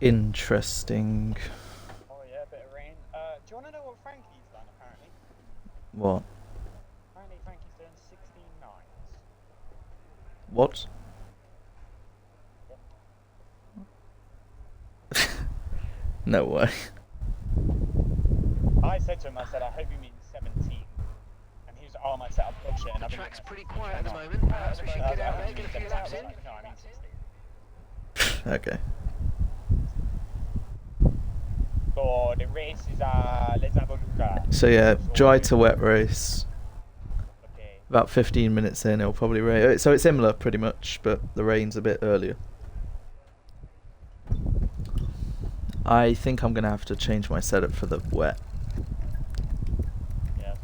Interesting. Oh yeah, a bit of rain. Do you want to know what Frankie's done apparently? What? Apparently Frankie's doing 16 nines. What? Yep. No way. I said to him, I said, I hope you mean 17. And he was, oh, my setup bullshit. And The track's pretty quiet at the moment. No, Perhaps we should get out there, I get a few laps in. No, I mean 16. Okay. So the race is let's have a look at. So yeah, dry to wet race. Okay. About 15 minutes in, it'll probably rain. So it's similar pretty much, but the rain's a bit earlier. I think I'm gonna have to change my setup for the wet. Yeah.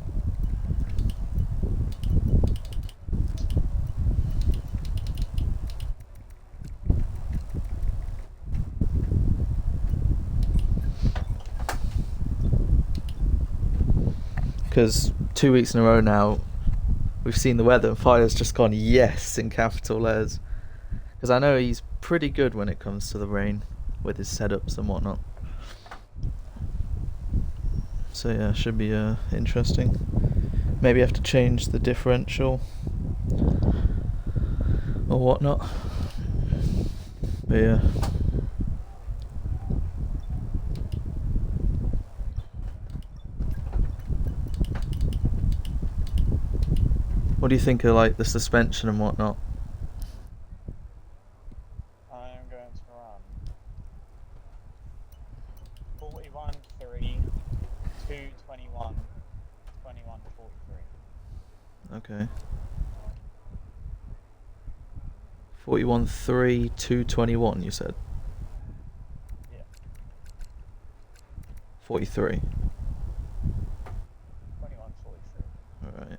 Because 2 weeks in a row now, we've seen the weather and Fire's just gone yes in capital letters. Because I know he's pretty good when it comes to the rain with his setups and whatnot. So yeah, should be interesting. Maybe have to change the differential or whatnot. But yeah. What do you think of like the suspension and whatnot? I am going to run 41, 3, 2, 21, 21, 43. Okay. 41, 3, 221, you said? Yeah. 43. 21, 43. Alright.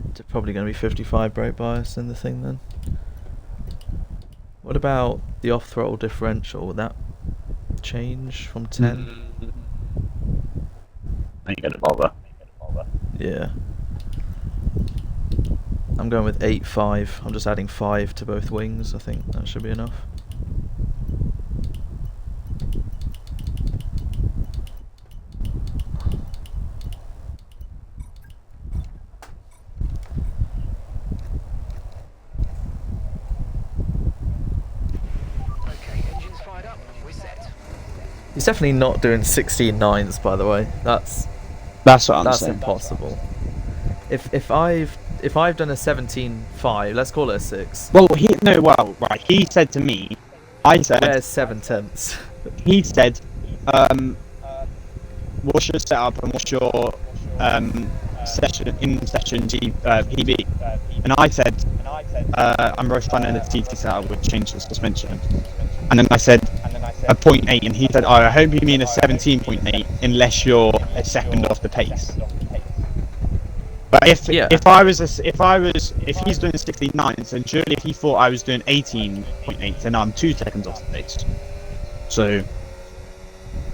It's probably going to be 55 brake bias in the thing then. What about the off-throttle differential? Would that change from 10? Ain't gonna bother. Yeah. I'm going with 8.5. I'm just adding 5 to both wings. I think that should be enough. Okay, engines fired up, we're set. He's definitely not doing 16 nines, by the way. That's That's what I'm that's saying. impossible. If I've done a 17.5, let's call it a 6. Well, right. He said to me, I said, Where's 7/10? he said, what's your setup and what's your session PB? And I said, I'm most fun in the TT setup would change the suspension. And then I said a 0.8, and he said, oh, I hope you mean a 17.8 unless you're a second off the pace. But if he's doing 69, then surely if he thought I was doing 18.8, then I'm 2 seconds off the pace. So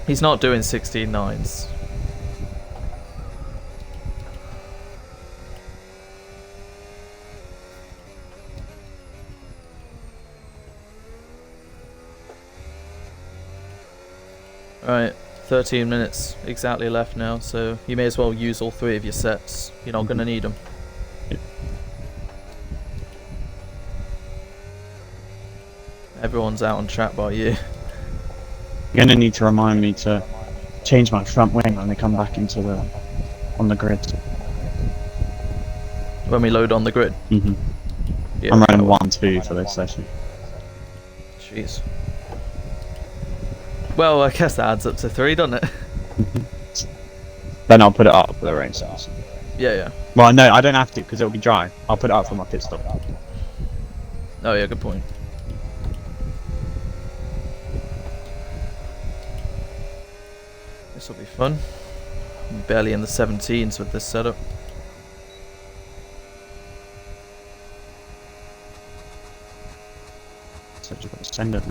He's not doing 16 nines. Alright, 13 minutes exactly left now, so you may as well use all 3 of your sets. You're not going to need them. Everyone's out on track by you. you're gonna need to remind me to change my front wing when they come back on the grid. When we load on the grid. Mm-hmm. Yeah, I'm running 1-2 for this session. Jeez. Well, I guess that adds up to 3, doesn't it? Then I'll put it up for the rain cells. Yeah. Well, no, I don't have to because it'll be dry. I'll put it up for my pit stop. Oh yeah, good point. This will be fun. I'm barely in the 17s with this setup. So just got to send it.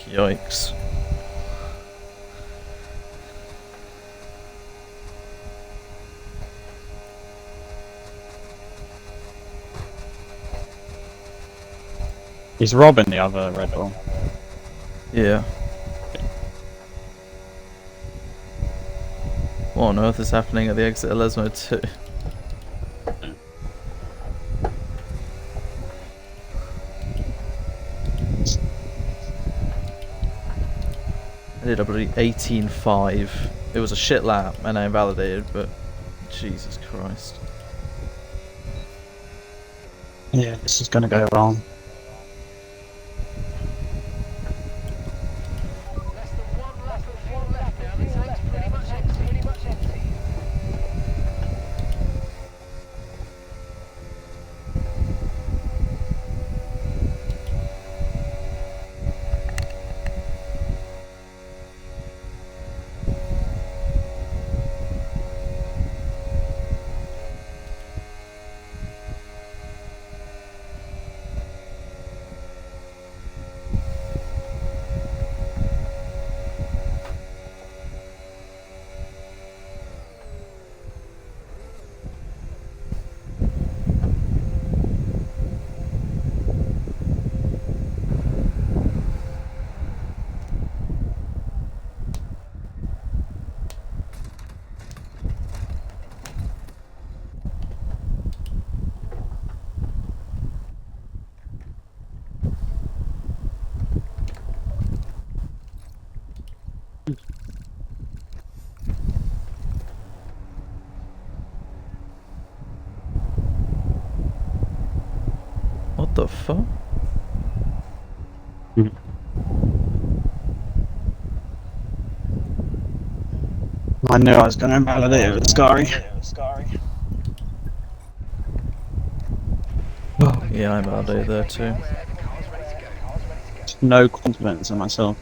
Yikes. He's robbing the other Red Bull. Yeah. What on earth is happening at the exit of Lesmo 2? I did a bloody 18.5. It was a shit lap and I invalidated, but Jesus Christ. Yeah, this is gonna go wrong. Less than one lap of fuel left now. The tank's pretty much empty. What the fuck? I knew I was gonna invalidate it with Scary. Yeah, I invalidated there too. Where the car's ready to go. No confidence in myself.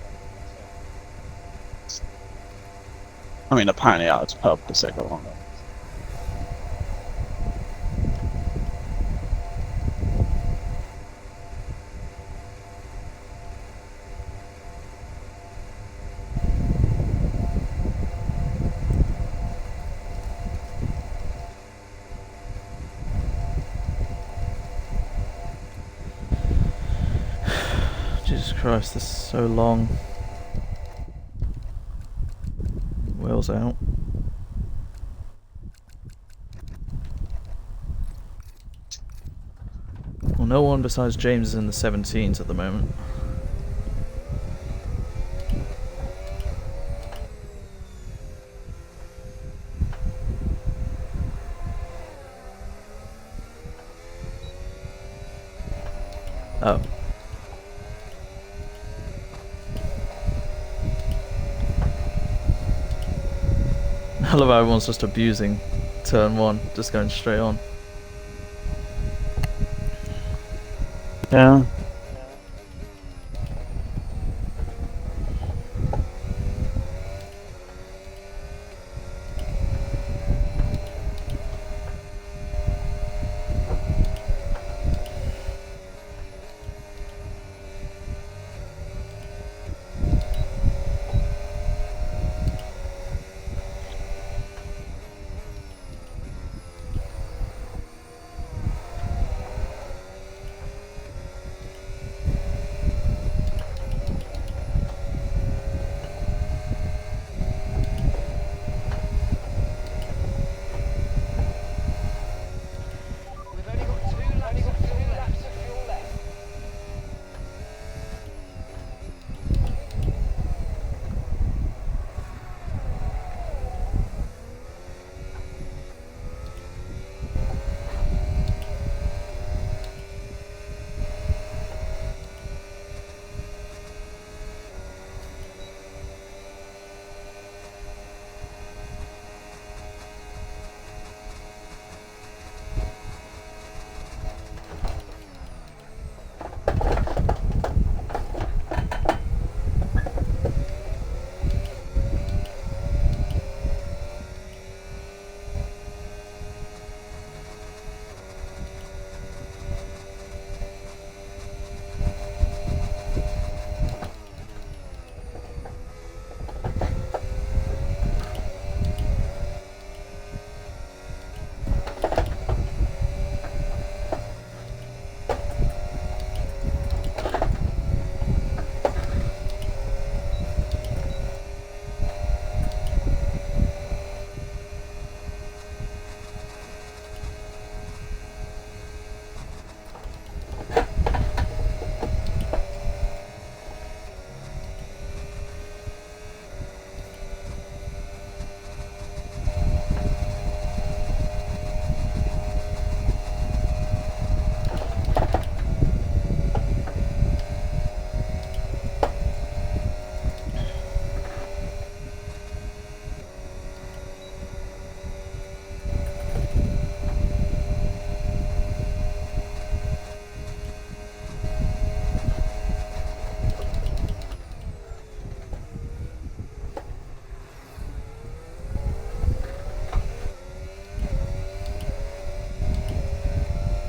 I mean, apparently I was put up the second one. Jesus Christ, this is so long. Wheels out. Well, no one besides James is in the 17s at the moment. Oh. I love how everyone's just abusing turn 1, just going straight on. Yeah.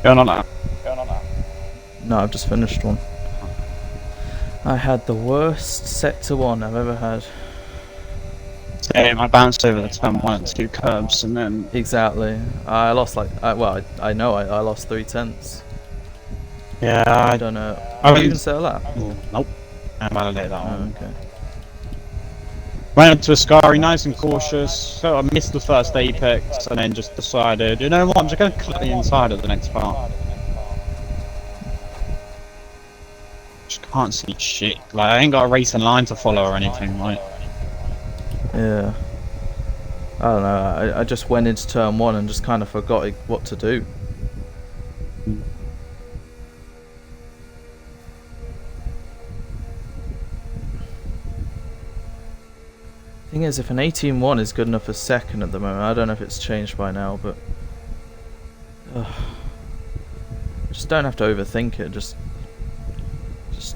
Going on that. No, I've just finished one. I had the worst sector 1 I've ever had. Same, I bounced over the turn 1 and 2 curbs and then... Exactly. I lost like, well, I know I lost 3/10. Yeah, I don't know. I Did you went- even settle that? Nope. I validated that Oh, one. okay. Went up to Ascari, nice and cautious. So I missed the first apex and then just decided, you know what, I'm just going to cut the inside of the next part. Just can't see shit. Like, I ain't got a racing line to follow or anything, like. Yeah. I don't know. I just went into turn 1 and just kind of forgot what to do. Thing is, if an 18.1 is good enough for second at the moment, I don't know if it's changed by now, but just don't have to overthink it. Just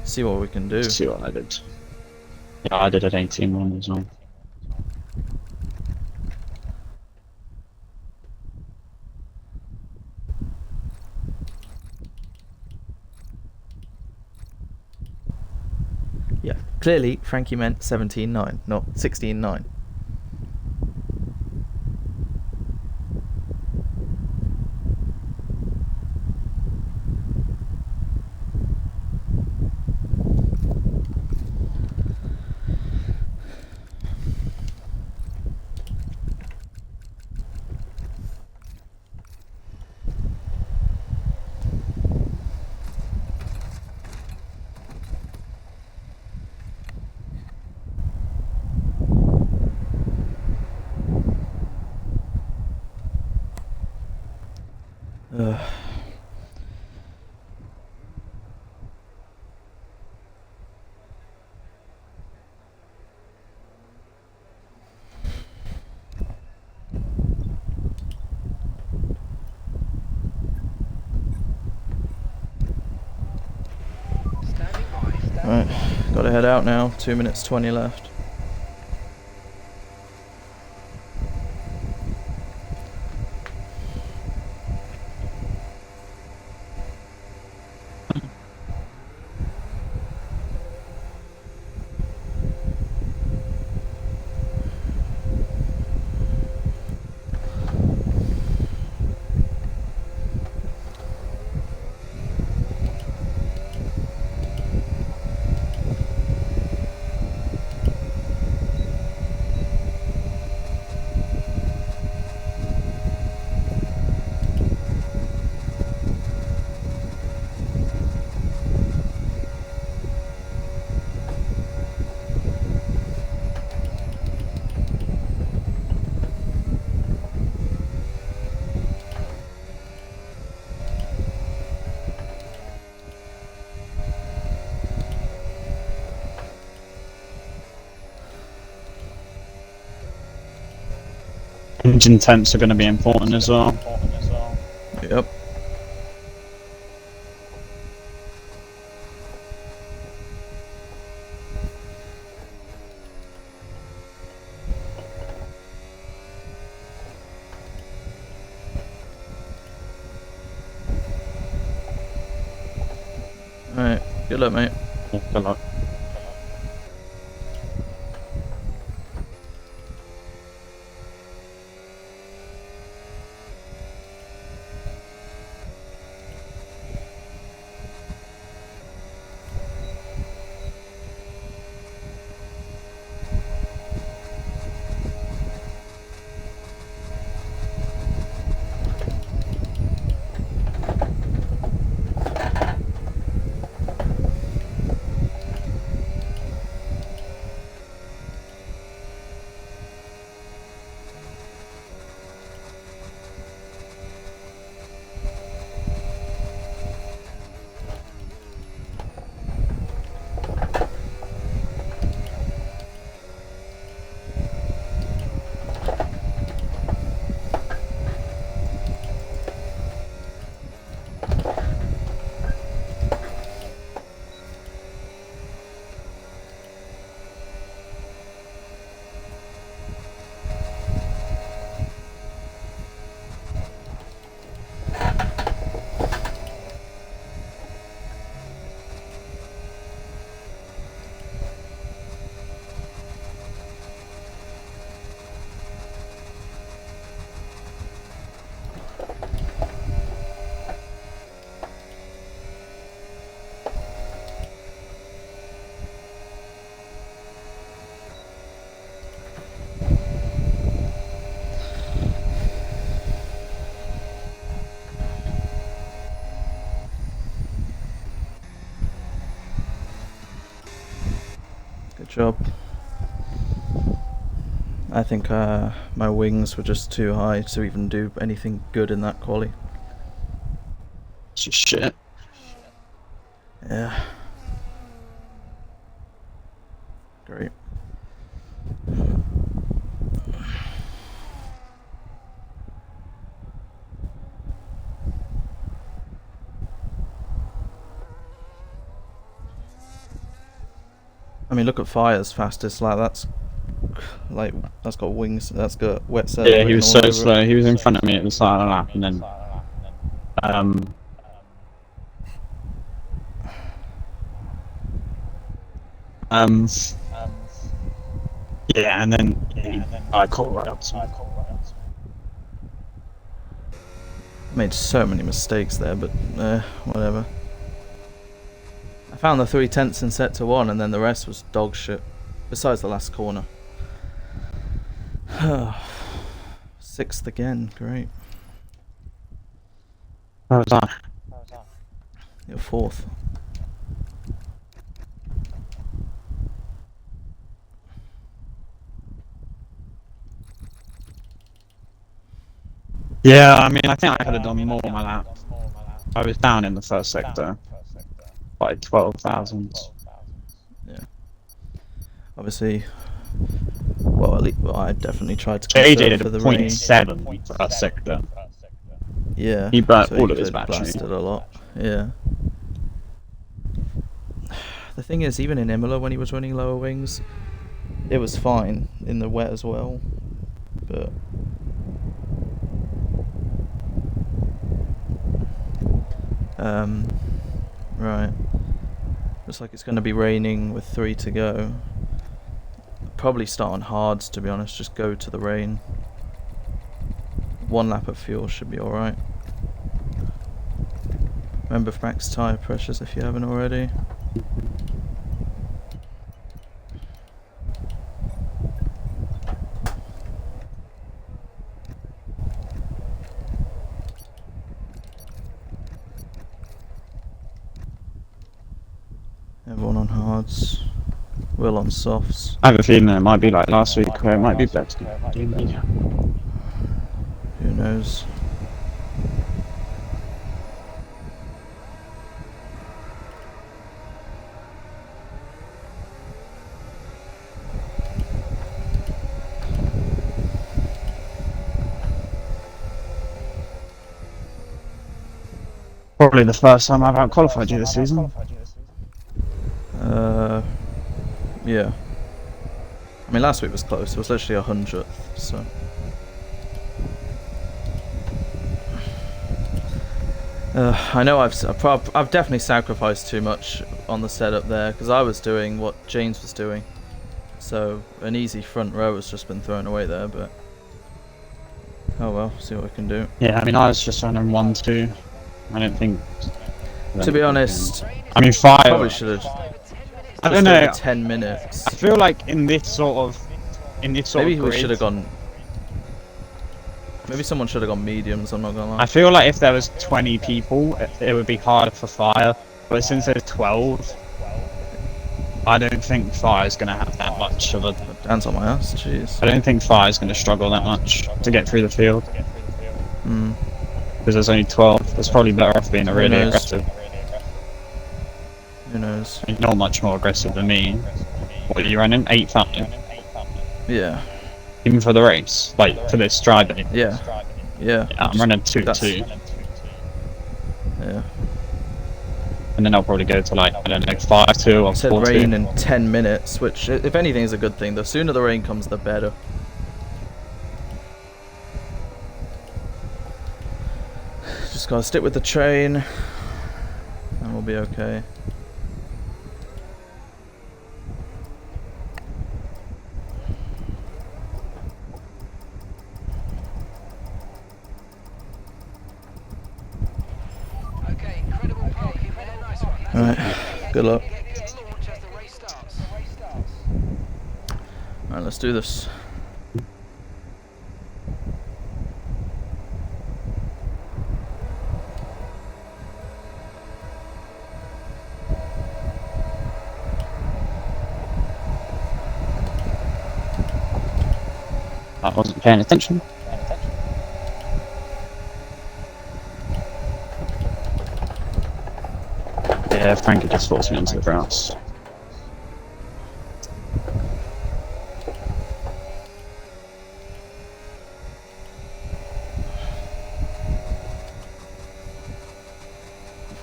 see what we can do. See what I did. Yeah, I did an 18-1 as well. Yeah, clearly Frankie meant 17.9, not 16.9. Ugh. Standing by. Right, gotta head out now. 2 minutes 20 left. Engine temps are going to be important as well. Yep. Alright, good luck, mate. Good luck. job. I think my wings were just too high to even do anything good in that quali. It's just shit. Yeah. Great. I mean, look at Fire's fastest. That's got wings. That's got wet set. Yeah, he was so it. slow. He was in front of me at the start of the lap, and then yeah, and then I caught right up to him. Made so many mistakes there, but whatever. I found the 3/10 in set to 1, and then the rest was dog shit. Besides the last corner. 6th again, great. How was that? You're 4th. Yeah, I mean, I think I could have done more on my lap. I was down in the first sector by 12,000. Yeah. Obviously, well, at least I definitely tried to AJ conserve did for a the rain. 0.7 first sector. Yeah. He burnt so all he of his could battery. blast it a lot. Yeah. The thing is, even in Imola when he was running lower wings, it was fine in the wet as well. But right. Looks like it's going to be raining with 3 to go. Probably start on hards, to be honest. Just go to the rain. 1 lap of fuel should be alright. Remember max tyre pressures if you haven't already. Everyone on hards. Will on softs. I have a feeling it might be like last week, where it might be better. Who knows? Probably the first time I've out-qualified you this season. Yeah. I mean, last week was close. It was literally 100th, so. I know I've definitely sacrificed too much on the setup there, because I was doing what James was doing. So an easy front row has just been thrown away there, but oh well, see what we can do. Yeah, I mean, I was just running 1-2. I don't think. To be honest, I mean, 5. probably should have. I don't know. 10 minutes. I feel like in this sort of Maybe of we grid, should have gone. Maybe someone should have gone mediums. I'm not gonna lie. I feel like if there was 20 people, it would be harder for Fire. But since there's 12, I don't think Fire's gonna have that much of a. Hands on my ass, jeez. I don't think Fire's gonna struggle that much to get through the field. Because there's only 12. It's probably better off being really aggressive. Who knows? You're not much more aggressive than me. What are you running? 8-5? Yeah. Even for the race? Like, for this driving? Yeah. Yeah. I'm running 2-2. Yeah. And then I'll probably go to like, I don't know, 5-2 or 4-2. Said rain in 10 minutes, which, if anything, is a good thing. The sooner the rain comes, the better. Just gotta stick with the train, and we'll be okay. Okay, incredible park. You've had a nice one. Alright, good luck. Get to launch as the race starts. Alright, let's do this. Paying attention. Yeah, Frankie just forced me onto the grass.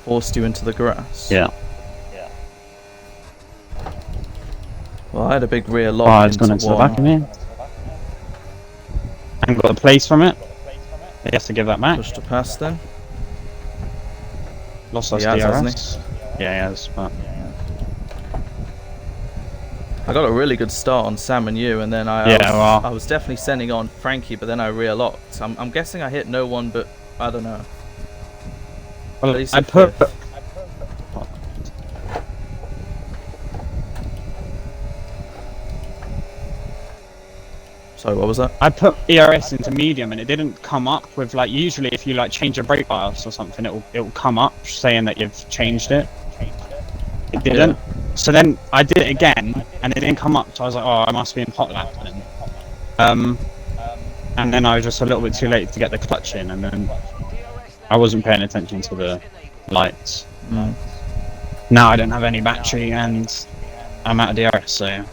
Forced you into the grass. Yeah. Well, I had a big rear lock Oh, it's gone into into the back of one. me. I haven't got a place from it. He has to give that back. Pushed to pass then. Lost us He has, hasn't DRS. Yeah, he has, but... I got a really good start on Sam and you, and then I was definitely sending on Frankie, but then I rear locked. I'm guessing I hit no one, but I don't know. Well, At least I a put... fifth. Sorry, what was that? I put ERS into medium and it didn't come up with like, usually if you like change your brake bias or something, it will come up saying that you've changed it. It didn't. Yeah. So then I did it again and it didn't come up, so I was like, oh, I must be in hot lap then. And then I was just a little bit too late to get the clutch in, and then I wasn't paying attention to the lights. Now I don't have any battery and I'm out of DRS, so...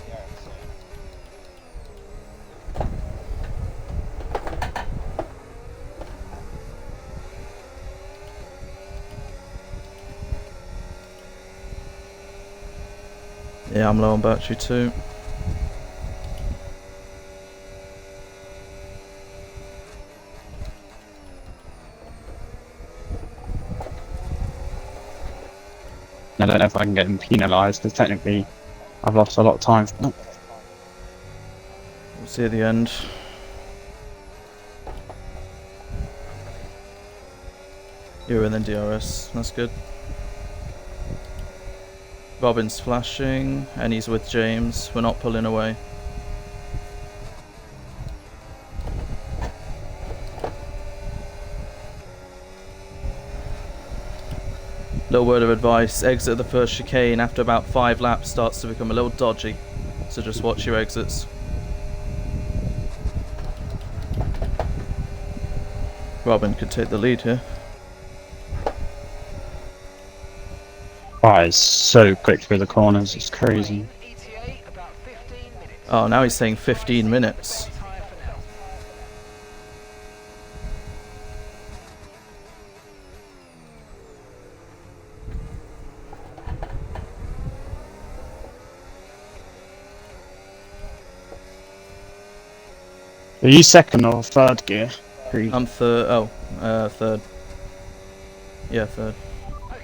Yeah, I'm low on battery too. I don't know if I can get them penalised, because technically I've lost a lot of time. We'll see at the end. You're in then DRS, that's good. Robin's flashing, and he's with James. We're not pulling away. Little word of advice, exit the first chicane after about 5 laps starts to become a little dodgy, so just watch your exits. Robin could take the lead here. Wow, it's so quick through the corners, it's crazy. Oh, now he's saying 15 minutes. Are you second or third gear? I'm third. Oh, third. Yeah, third.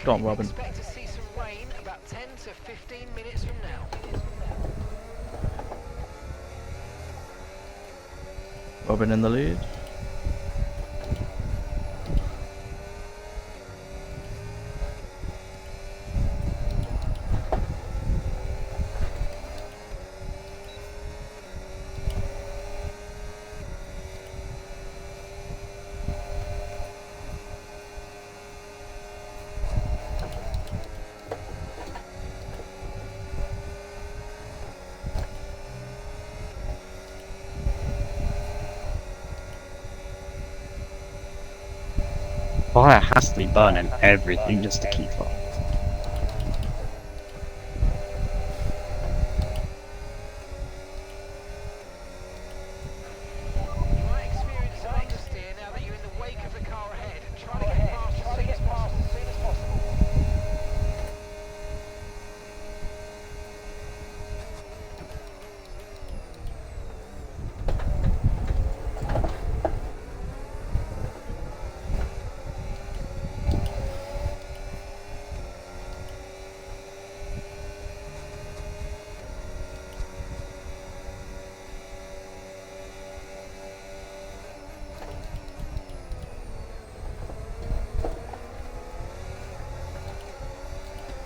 Go on, Robin. Expect to see some rain about 10 to 15 minutes from now. Robin in the lead. Fire has to be burning everything just to keep up. You might experience some understeer now that you're in the wake of the car ahead. Try to get past as soon as possible.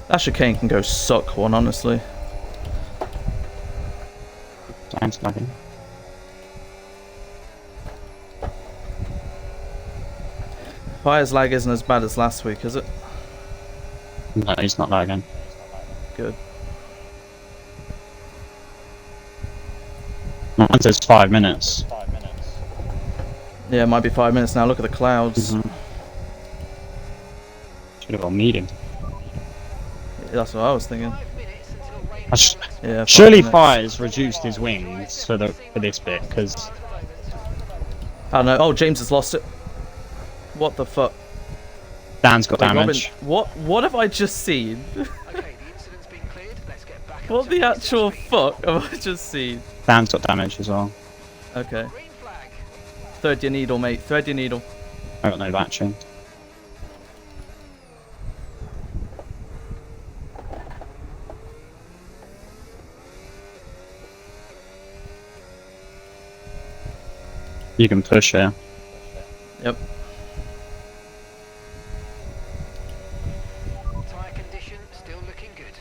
That chicane can go suck one, honestly. Time's lagging. Fire's lag isn't as bad as last week, is it? No, he's not lagging. Good. Mine says 5 minutes. Yeah, it might be 5 minutes now. Look at the clouds. Should have gone medium. That's what I was thinking. 5 minutes until rain I sh- falls. Yeah. 5 Surely minutes. Tyres reduced his wings for this bit, because Oh no! Oh, James has lost it. What the fuck? Dan's got Wait, damage. Robin, what have I just seen? Okay, the incident's been cleared. Let's get back What up to the business. actual fuck have I just seen? Dan's got damage as well. Okay. Green flag. Thread your needle, mate. Thread your needle. I got no battery. You can push here. Yep. Tyre condition still looking good.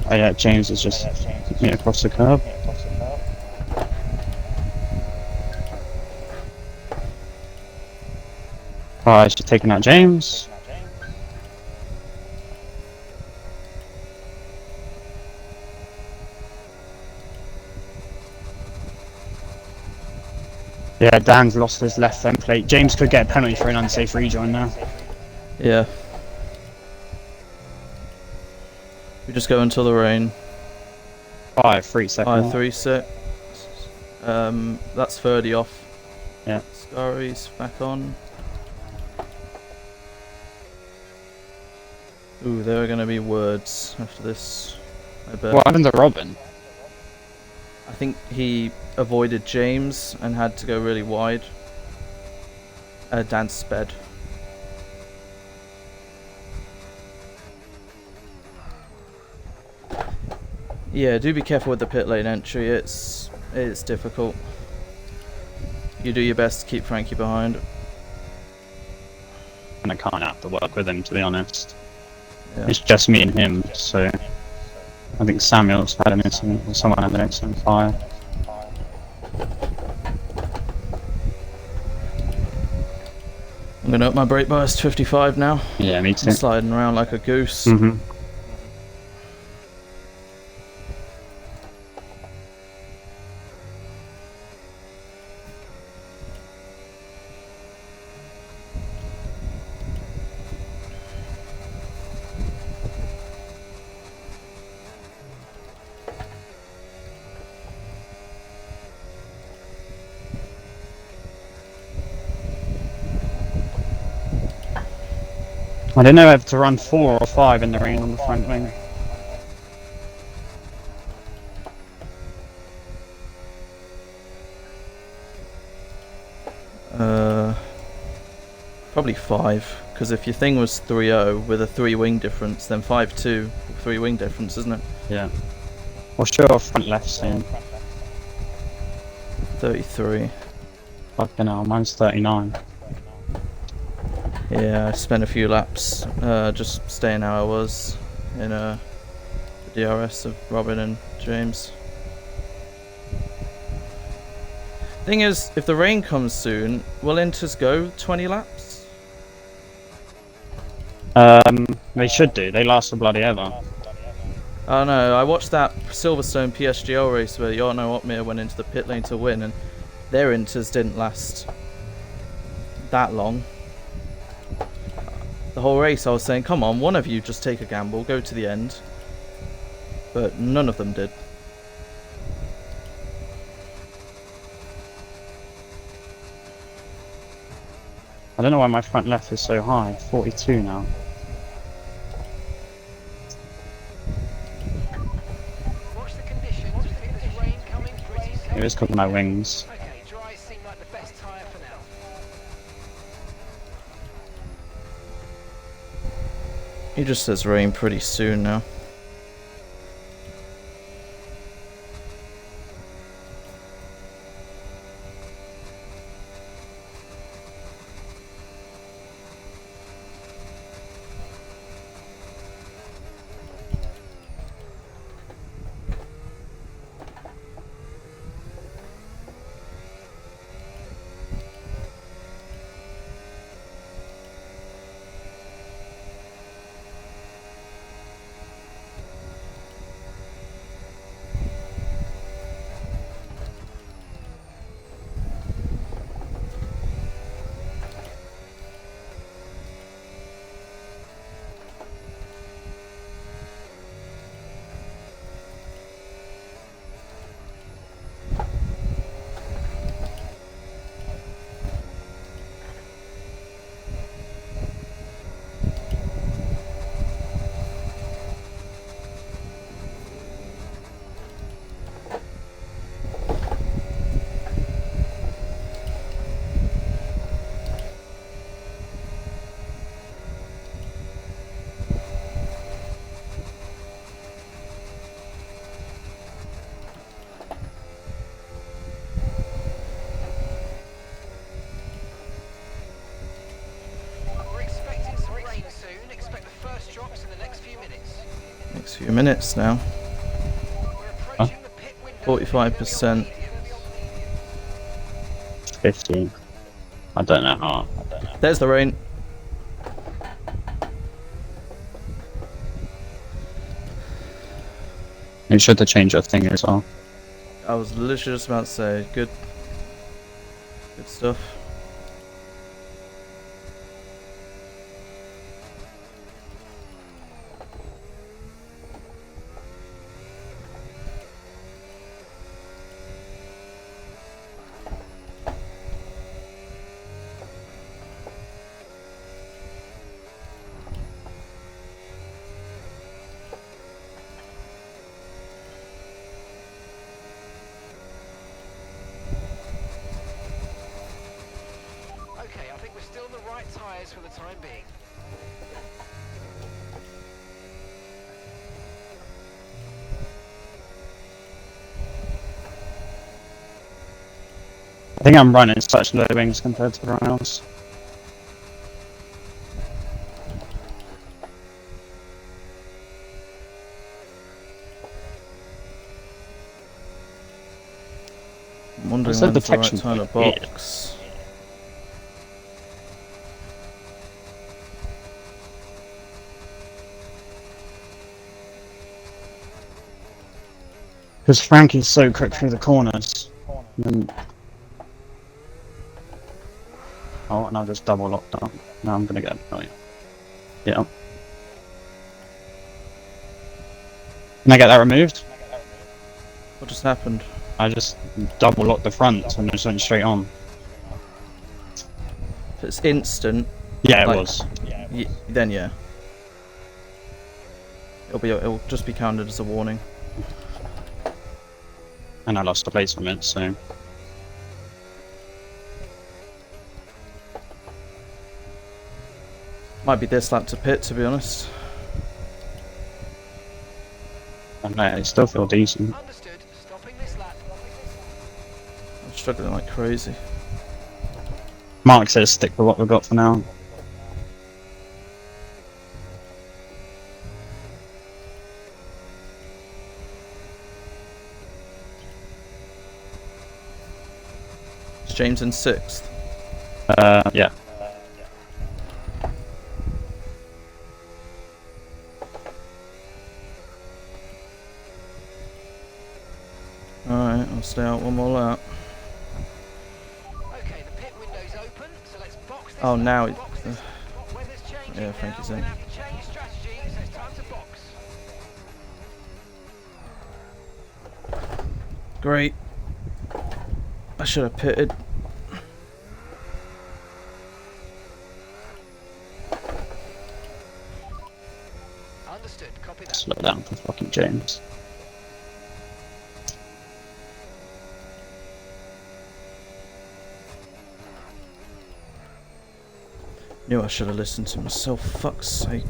Oh yeah, James is just me across the curb. Right, she's taking out James. Yeah, Dan's lost his left end plate. James could get a penalty for an unsafe rejoin now. Yeah. We just go until the rain. 3 seconds. 5-3-6. That's 30 off. Yeah. Scurry's back on. Ooh, there are gonna be words after this. I bet. What happened to Robin? I think he avoided James and had to go really wide. Dan sped. Yeah, do be careful with the pit lane entry. It's difficult. You do your best to keep Frankie behind. And I can't have to work with him, to be honest. Yeah. It's just me and him, so I think Samuel's had an incident, or someone had an incident fire. I'm gonna up my brake bias to 55 now. Yeah, me I'm too. sliding around like a goose. Mm-hmm. I don't know whether to run 4 or 5 in the rain on the front wing. Probably 5, because if your thing was 3-0 with a 3 wing difference, then 5-2, 3 wing difference, isn't it? Yeah. What's your front left saying? 33. Fucking hell, mine's 39. Yeah, I spent a few laps just staying how I was in the DRS of Robin and James. Thing is, if the rain comes soon, will Inters go 20 laps? They should do. They last for bloody ever. Oh no, I watched that Silverstone PSGL race where Jarno Opmeer went into the pit lane to win, and their Inters didn't last that long. The whole race I was saying, come on, one of you just take a gamble, go to the end. But none of them did. I don't know why my front left is so high. 42 now. Watch the conditions. We think there's rain coming pretty soon. It is because of my wings. Okay, dries seem like the best tyre for now. He just says rain pretty soon now. few minutes now. We're approaching the pit window. 45%. 50. I don't know how. There's the rain. You should have changed your thing as well. I was literally just about to say, good stuff. Okay, I think we're still on the right tyres for the time being. I think I'm running such low wings compared to everyone else. I'm wondering What's the when's the right detection time to point? box. Because Frankie's so quick through the corners. And oh, and I'll just double lock down. Now I'm gonna get. Oh yeah. Yeah. Can I get that removed? What just happened? I just double locked the front and just went straight on. If it's instant, Yeah, it Like- was. then yeah. It'll just be counted as a warning. And I lost the place from it, so. Might be this lap to pit, to be honest. I don't know, it still feel decent. Understood. Stopping this lap. I'm struggling like crazy. Mark says stick with what we've got for now. Is James in 6th? Yeah. Alright, I'll stay out one more lap. Okay, the pit window's open, so let's box this Oh, lap. now Box this. Weather's changing Yeah, now. Frankie's We're in. gonna have to change strategy, so it's time to box. Great. I should have pitted. Understood. Copy that. Slow down for fucking James. Knew I should have listened to myself, fuck's sake.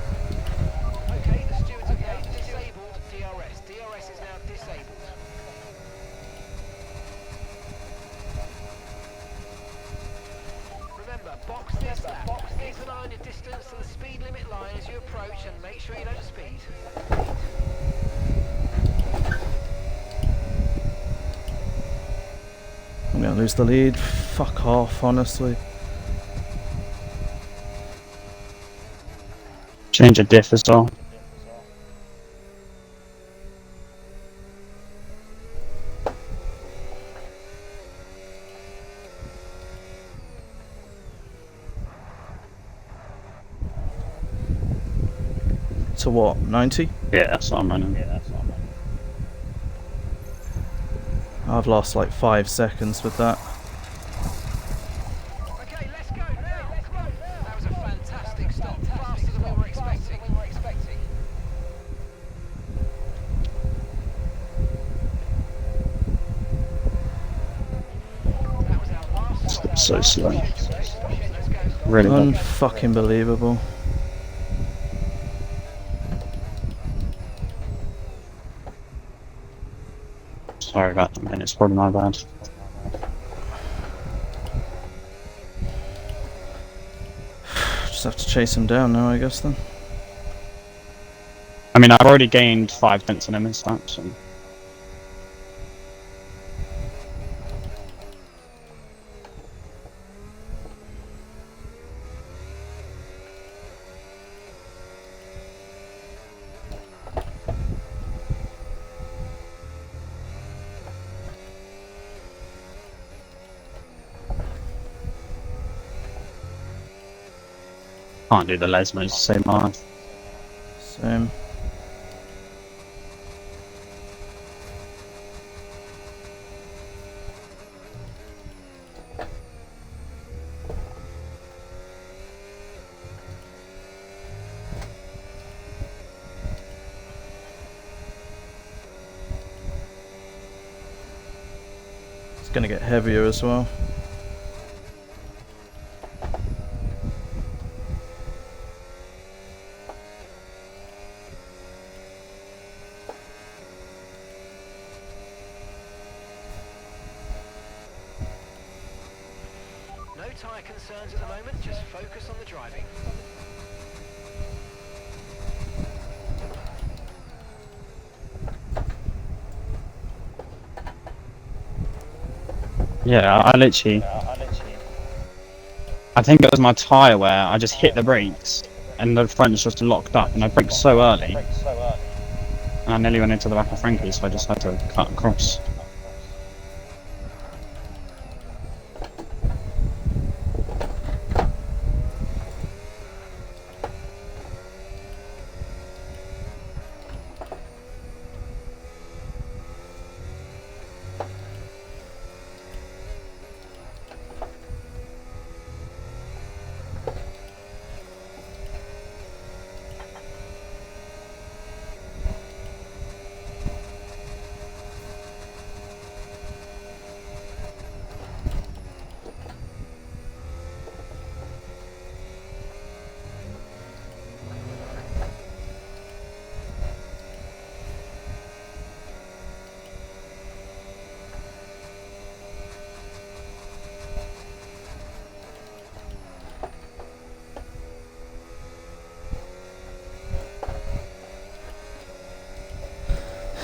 Okay, the stewards have now disabled DRS. DRS is now disabled. Remember, box this lap. Keep an eye on your distance to the speed limit line as you approach and make sure you don't speed. I'm gonna lose the lead. Fuck off, honestly. Change a diff as well. To what? 90? Yeah, that's what I'm running. I've lost like 5 seconds with that. Okay, let's go now. That was a fantastic stop, faster than we were expecting. That was our last stop. So slow. Let's go. Really bad. Unfucking believable. Sorry about that, man. It's probably my bad. Just have to chase him down now, I guess, then. I mean, I've already gained 5 tenths on him this lap, so. Can't do the Lesmos to save my life. Same. It's gonna get heavier as well. No tyre concerns at the moment, just focus on the driving. Yeah, I literally. I think it was my tyre where I just hit the brakes and the front's just locked up, and I braked so early. And I nearly went into the back of Frankie, so I just had to cut across.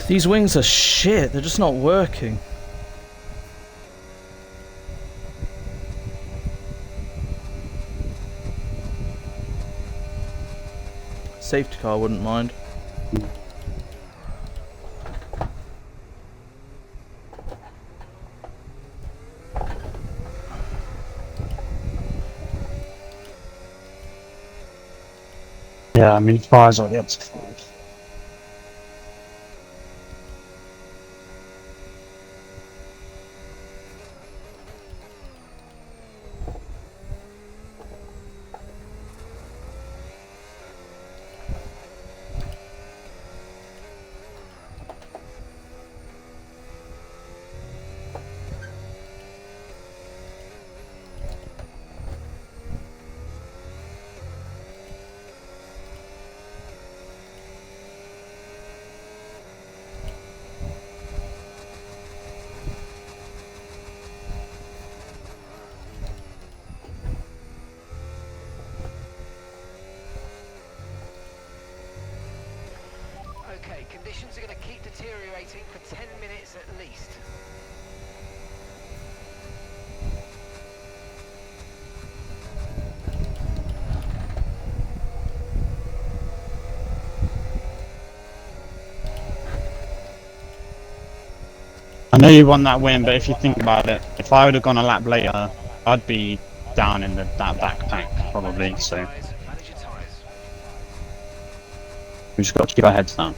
These wings are shit, they're just not working. Safety car wouldn't mind. Yeah, I mean, fire's already up to 5. Okay, conditions are going to keep deteriorating for 10 minutes at least. I know you won that win, but if you think about it, if I would have gone a lap later, I'd be down in that backpack probably. So Manage your tyres. we just got to keep our heads down.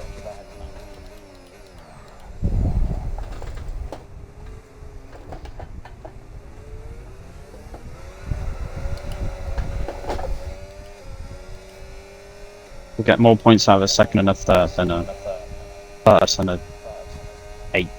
We'll get more points out of a second and a third than a first and a 8th.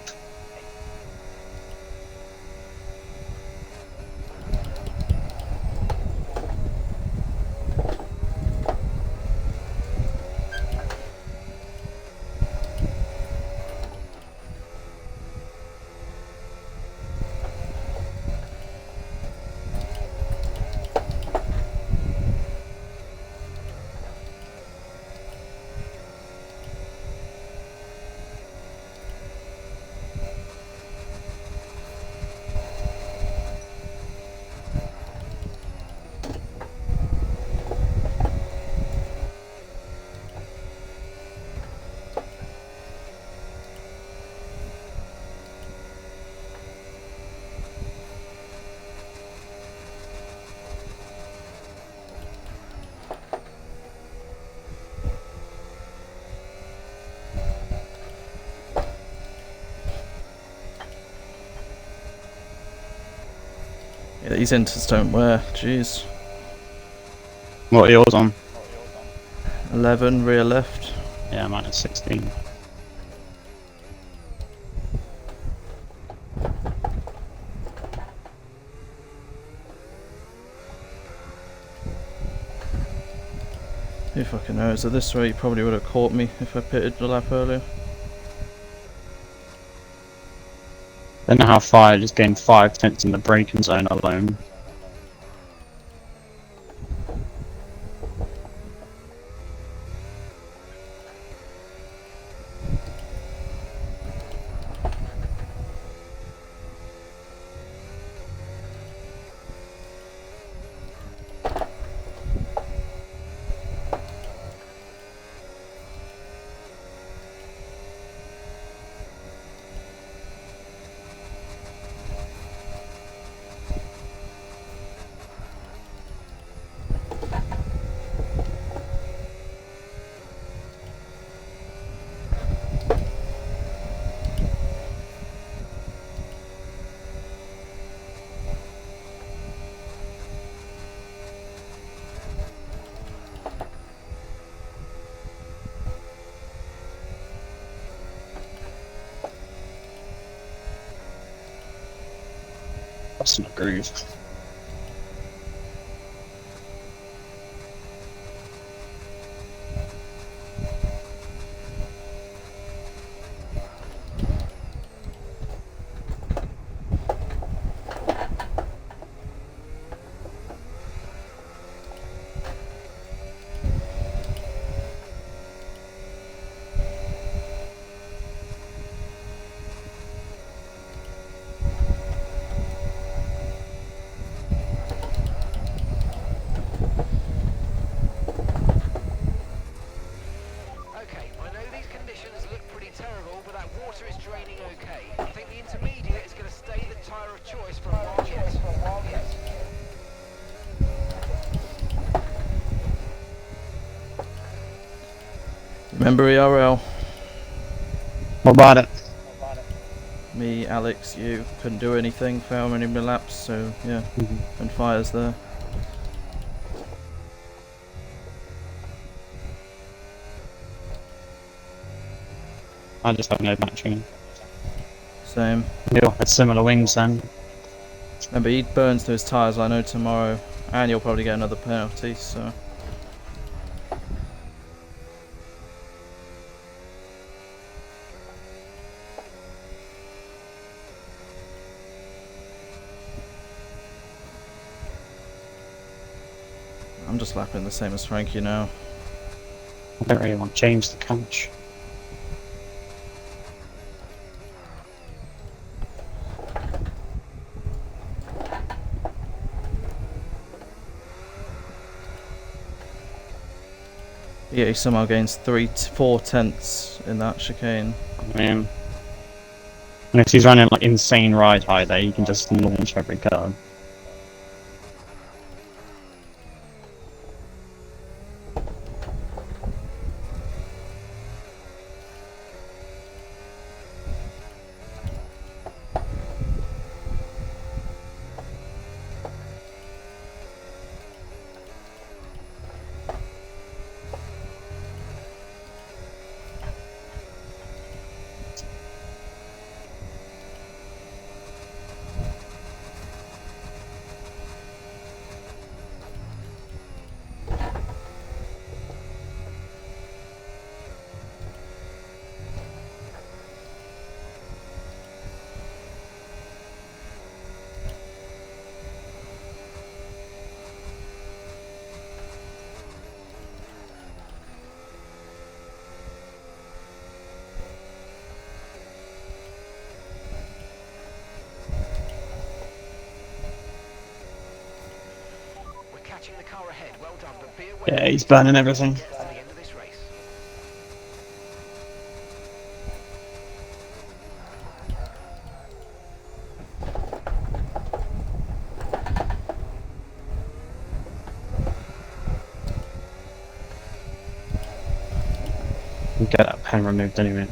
Yeah, these inters don't wear. Jeez. What are yours on? 11 rear left. Yeah, mine is 16. Who fucking knows? At this rate, he probably would have caught me if I pitted the lap earlier. Don't know how far I just gained 5 tenths in the braking zone alone. That's not groove. Okay, I know these conditions look pretty terrible, but that water is draining okay. I think the intermediate is going to stay the tyre of choice for a while yet. Remember ERL? What about it? Me, Alex, you couldn't do anything for how many laps, so yeah. And Fire's there. I just have no battery. Same. We all had similar wings then. Remember, he burns to his tyres, I know, tomorrow. And you'll probably get another penalty, so... I'm just lapping the same as Frankie now. I don't really want to change the coach. Yeah, he somehow gains 4 tenths in that chicane. I mean, unless he's running like insane ride high there, you can just launch every curve. Catching the car ahead, well done, but be aware Yeah, he's burning everything. to the end of this race. Get that pen removed anyway.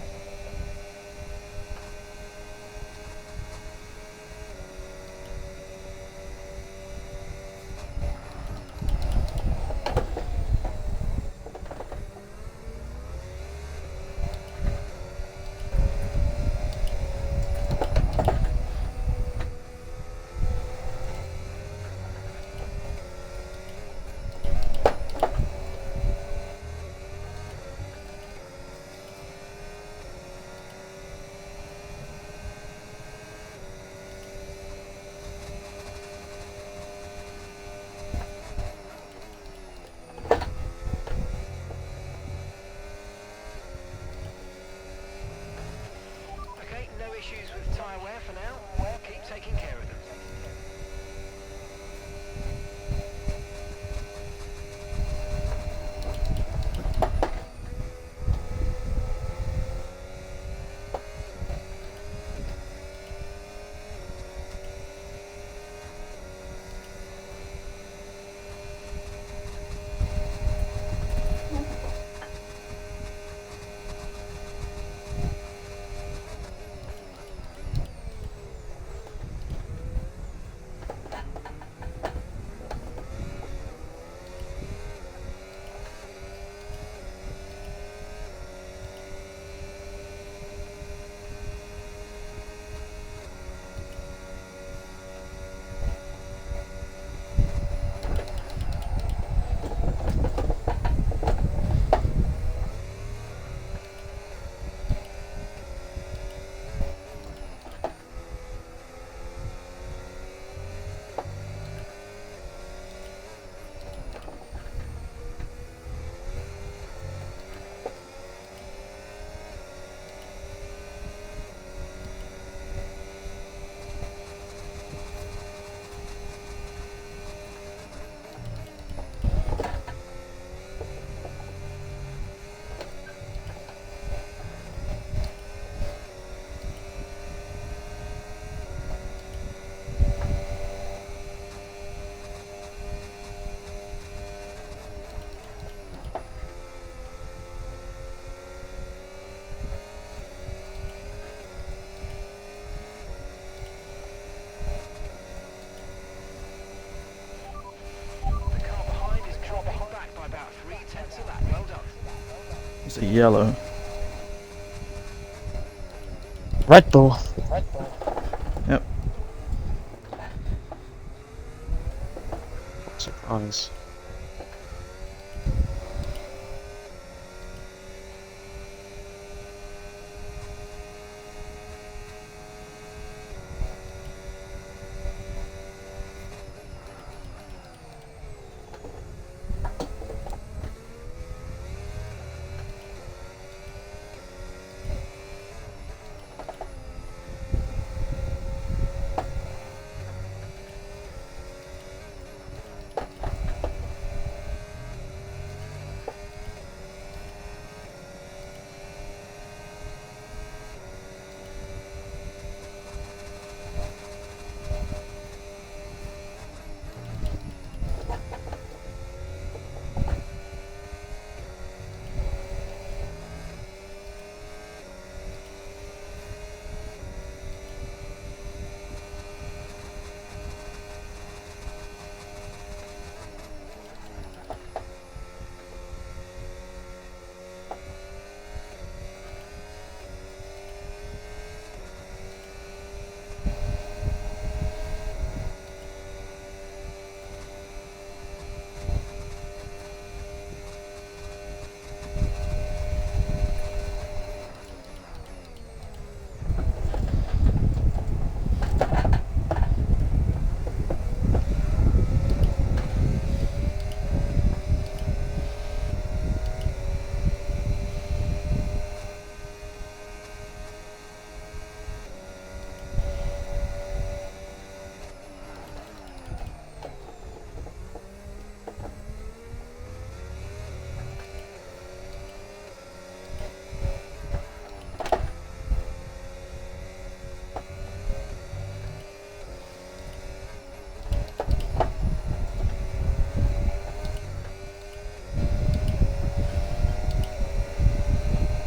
be yellow. Red Bull. Yep. Surprise.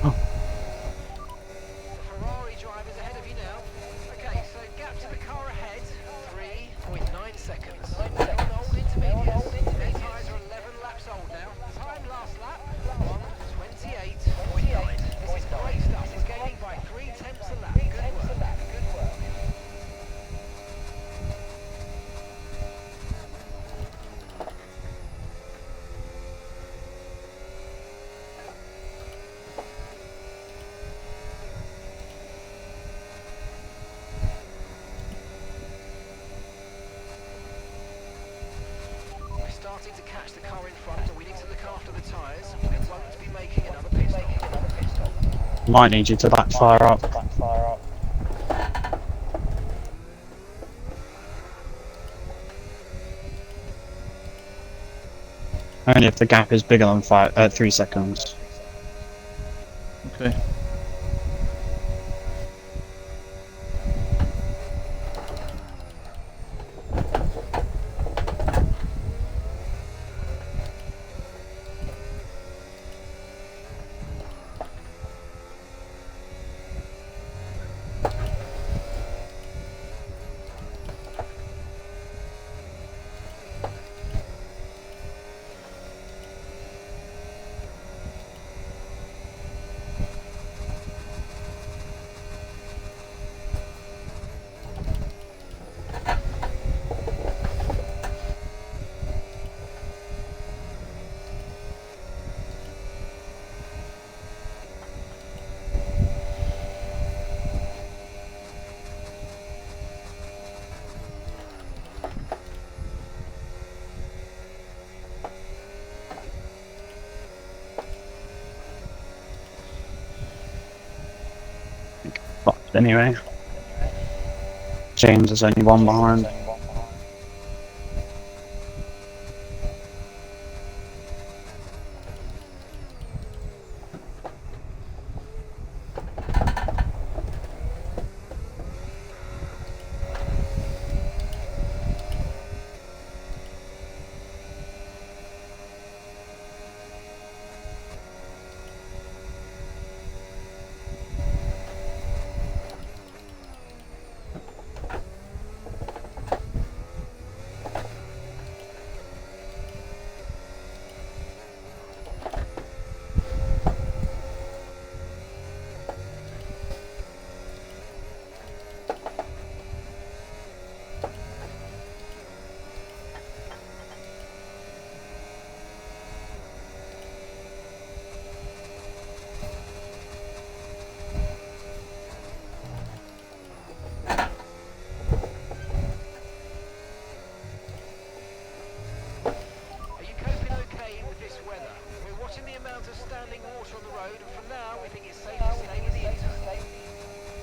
The Ferrari driver's ahead of you now. Okay, so gap to the car ahead, 3.9 seconds. They're on old intermediates. Their tyres are 11 laps old now. Time last lap, 1:28.9. This is great stuff. He's gaining by 0.3 a lap. Good work. Good work. We're starting to catch the car in front, and we need to look after the tyres. We won't be making another pit stop. Might need you to backfire up. Only if the gap is bigger than 3 seconds. Okay. Fucked anyway. James is only one behind. quarter on the road, and from now we think it's safe to stay with the inside.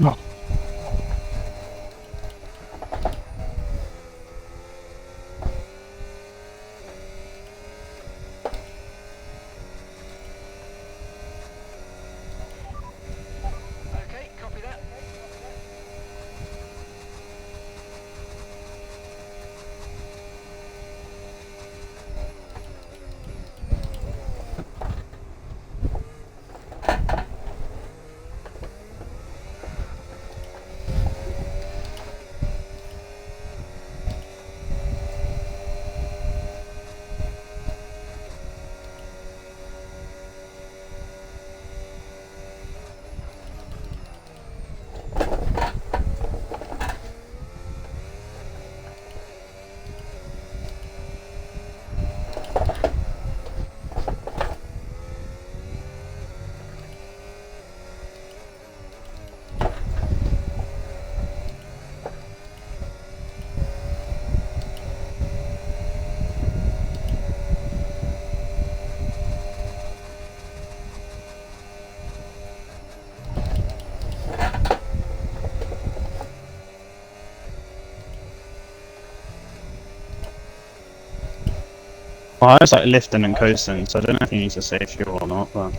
No. Okay, copy that. Well, I was like lifting and coasting, so I don't know if he needs to save fuel or not, but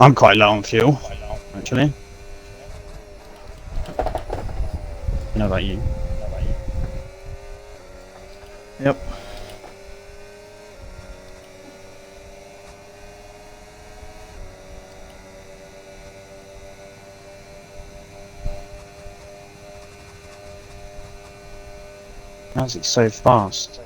I'm quite low on fuel, actually. I know about you. Yep. How's it so fast?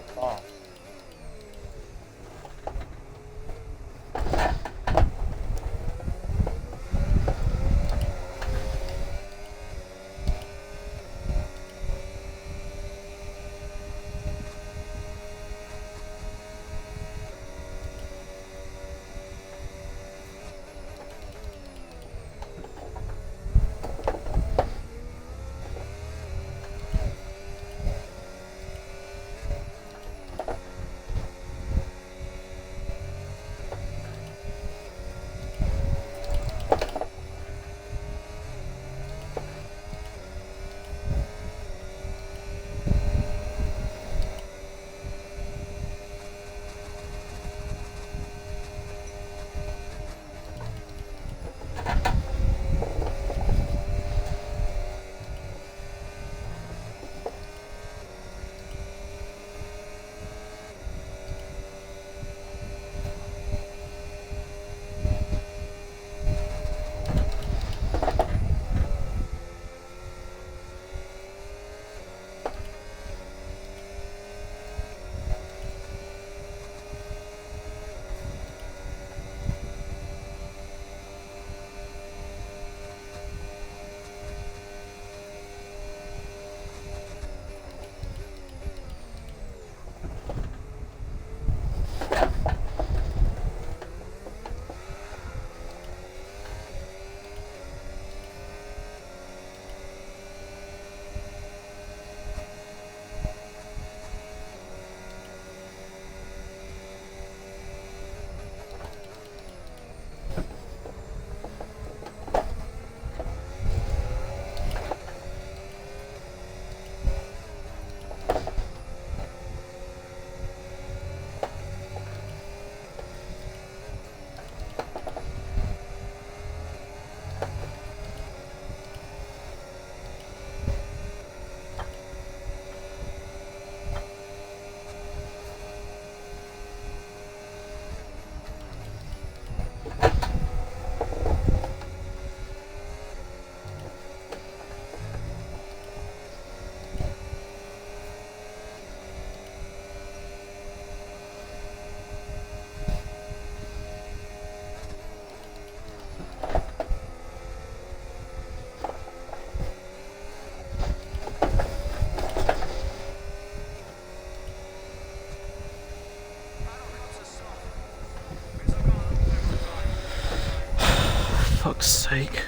Fuck's sake.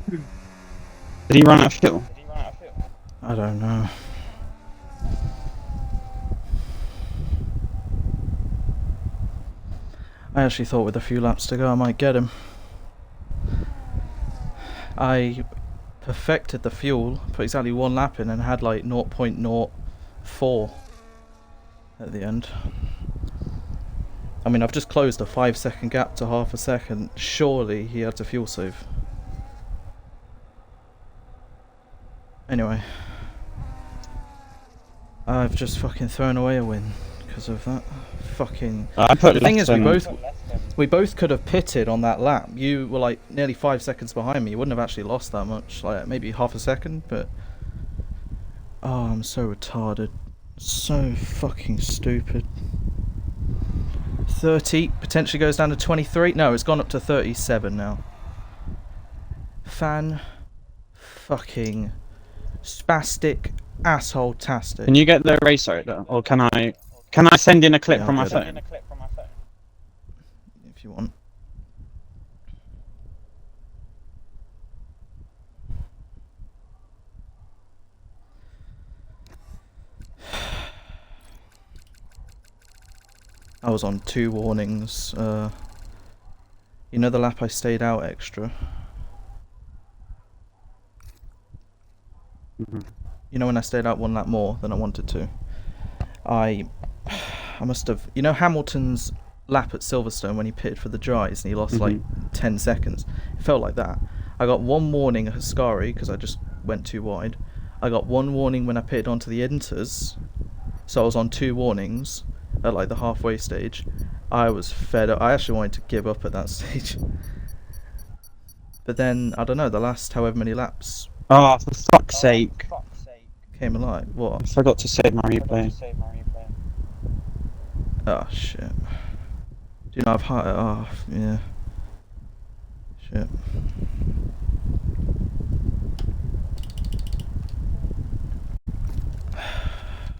Did he run out of fuel? I don't know. I actually thought with a few laps to go I might get him. I perfected the fuel, put exactly one lap in and had like 0.04 at the end. I mean, I've just closed a 5-second gap to half a second. Surely he had to fuel save. Anyway. I've just fucking thrown away a win because of that. Fucking... The thing is, we both could have pitted on that lap. You were like nearly 5 seconds behind me. You wouldn't have actually lost that much. Like maybe half a second, but... Oh, I'm so retarded. So fucking stupid. 30 potentially goes down to 23. No, it's gone up to 37 now. Fucking spastic asshole-tastic. Can you get the race order, or can I send in a clip from my phone? If you want. I was on 2 warnings. You know the lap I stayed out extra? You know when I stayed out 1 lap more than I wanted to? I must have... You know Hamilton's lap at Silverstone when he pitted for the dries and he lost like 10 seconds? It felt like that. I got 1 warning at Ascari because I just went too wide. I got 1 warning when I pitted onto the Inters. So I was on 2 warnings at like the halfway stage. I was fed up. I actually wanted to give up at that stage. But then, I don't know, the last however many laps... Oh, for fuck's sake. Came alive. What? I forgot to save my replay. Oh shit. Do you know I've had it off? Yeah. Shit.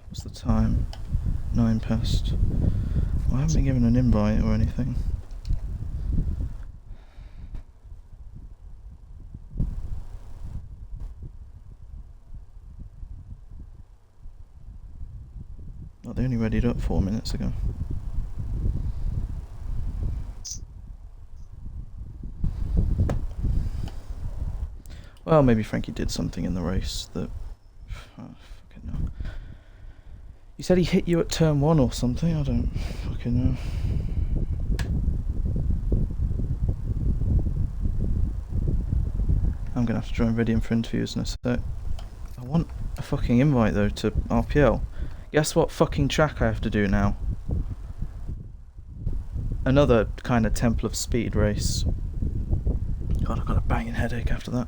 What's the time? 9 past. Well, I haven't been given an invite or anything. Oh, they only readied up 4 minutes ago. Well, maybe Frankie did something in the race that... Oh, fucking know. He said he hit you at turn 1 or something, I don't fucking know. I'm gonna have to join ready in for interviews in a sec. I want a fucking invite though to RPL. Guess what fucking track I have to do now? Another kind of Temple of Speed race. God, I've got a banging headache after that.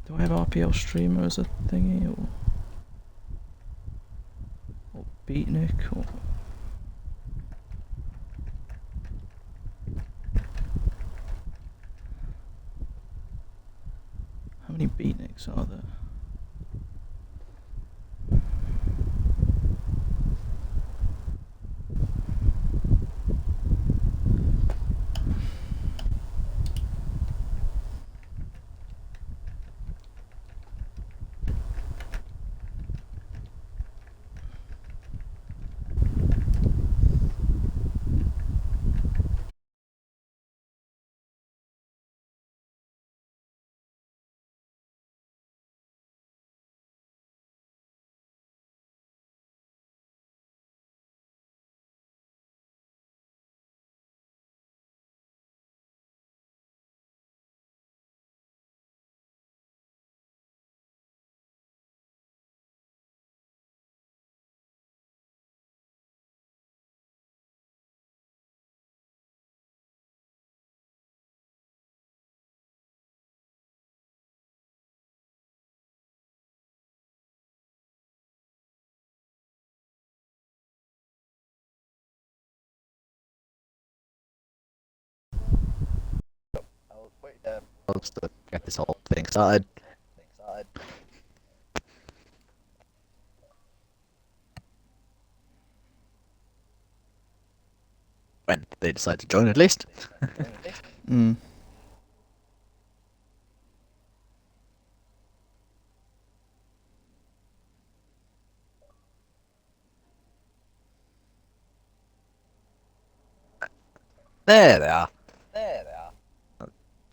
Do I have RPL streamer as a thingy or Beatnik or... How many beatniks are there? To get this whole thing started. When they decide to join, at least. Mm. There they are.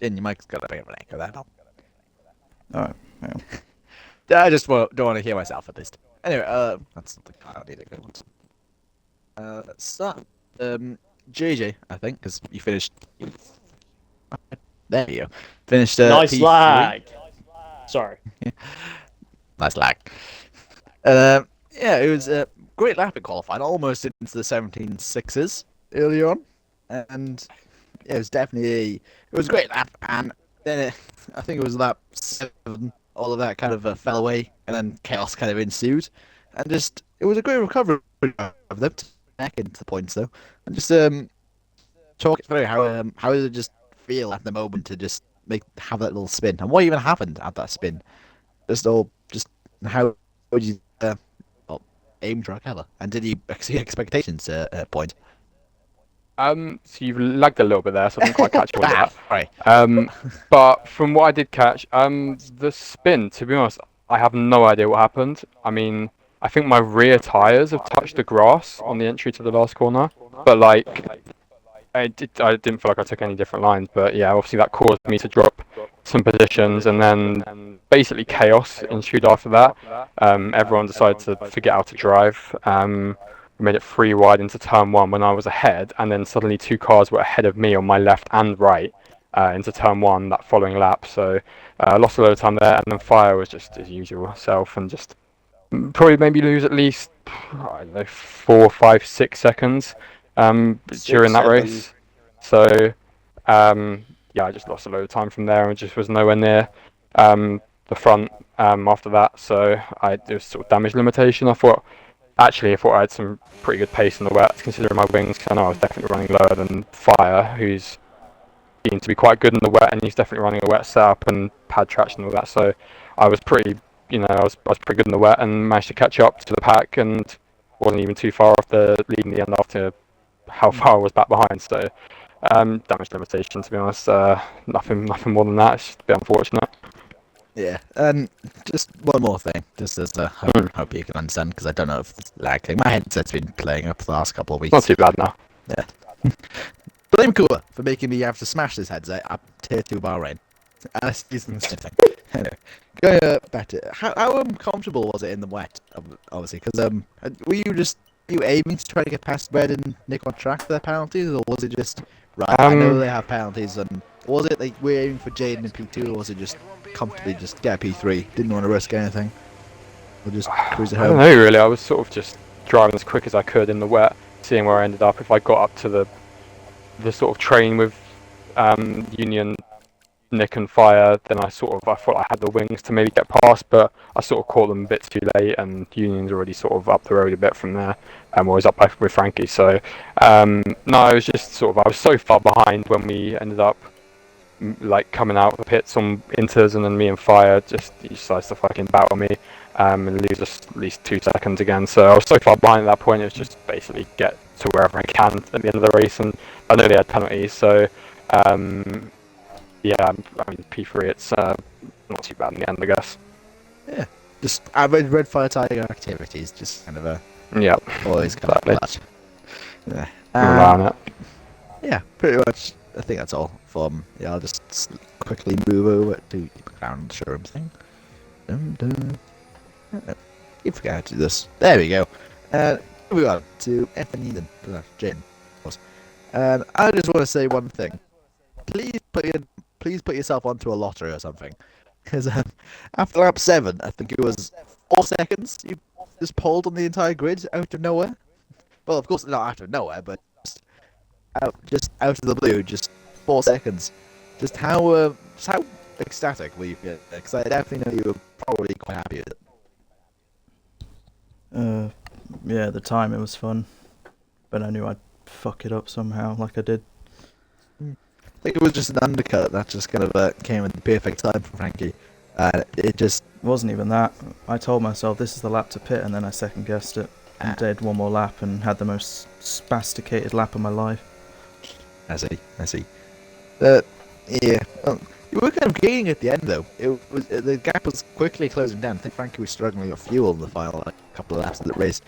And your mic's got a bit of an echo there. Alright, hang on. I just don't want to hear myself at least. Anyway, that's not the car I need to go. Let's start. JJ, I think, because you finished. There you go. Finished. Nice P3. lag. Sorry. Nice lag. Yeah, it was a great lap in qualifying, almost into the 17.6s earlier on, and yeah, it was definitely it was a great lap. And then I think it was lap 7, all of that kind of fell away, and then chaos kind of ensued, and just it was a great recovery of them back into the points though, and just talk through how does it just feel at the moment to just have that little spin, and what even happened at that spin, just how would you aim to recover, and did you exceed expectations at a point? So you've lagged a little bit there, so I didn't quite catch all of that. Right. But from what I did catch, the spin, to be honest, I have no idea what happened. I mean, I think my rear tyres have touched the grass on the entry to the last corner, but like, I didn't feel like I took any different lines. But yeah, obviously that caused me to drop some positions, and then basically chaos ensued after that. Everyone decided to forget how to drive. We made it 3 wide into turn 1 when I was ahead, and then suddenly 2 cars were ahead of me on my left and right into turn 1 that following lap. So I lost a load of time there, and then Fire was just his usual self and just probably maybe lose at least, I don't know, 4, 5, 6 seconds during that race. So yeah, I just lost a load of time from there and just was nowhere near the front after that. So it was sort of damage limitation. I thought I had some pretty good pace in the wet, considering my wings. I know I was definitely running lower than Fire, who's seemed to be quite good in the wet, and he's definitely running a wet setup and pad traction and all that. So I was pretty, I was pretty good in the wet and managed to catch up to the pack, and wasn't even too far off the lead in the end after how far I was back behind. So damage limitation, to be honest. Nothing more than that. It's just a bit unfortunate. Yeah, and just one more thing, just as I hope you can understand, because I don't know if it's lag thing. My headset's been playing up the last couple of weeks. Not too bad now. Yeah. Blame Cooler for making me have to smash this headset up tier 2 Bahrain. And that's the same thing. Anyway, going back to how comfortable was it in the wet? Obviously, because were you aiming to try to get past Red and Nick on track for their penalties, or was it just right? I know they have penalties, and was it like we're aiming for Jaden in P2, or was it just comfortably just get P3? Didn't want to risk anything, or just cruise it home? I don't know really. I was sort of just driving as quick as I could in the wet, seeing where I ended up. If I got up to the sort of train with Union, Nick and Fire, then I thought I had the wings to maybe get past, but I sort of caught them a bit too late, and Union's already sort of up the road a bit from there, and was up with Frankie. So no, it was just sort of I was so far behind when we ended up like coming out of the pits on inters, and then me and Fire he decides to fucking battle me and lose us at least 2 seconds again. So I was so far behind at that point, it was just basically get to wherever I can at the end of the race, and I know they had penalties, so yeah, I mean P3, it's not too bad in the end, I guess. Yeah, just average Red Fire Tiger activities, just kind of always kind of that. Yeah, Rely on it. Yeah, pretty much. I think that's all from. Yeah, I'll just quickly move over to the ground showroom thing. Keep forgetting how to do this. There we go. Moving on to Anthony then Jen. And I just want to say one thing. Please put yourself onto a lottery or something, because after lap 7, I think it was 4 seconds you just pulled on the entire grid out of nowhere. Well, of course not out of nowhere, but just out of the blue, just 4 seconds. Just how ecstatic were you feeling? Because I definitely know you were probably quite happy with it. Yeah, at the time it was fun, but I knew I'd fuck it up somehow, like I did. I think it was just an undercut that just kind of came at the perfect time for Frankie. It just wasn't even that. I told myself this is the lap to pit, and then I second guessed it and did one more lap and had the most spasticated lap of my life. I see. Yeah, you were kind of gaining at the end though. The gap was quickly closing down. I think Frankie was struggling with fuel in the final couple of laps of the race.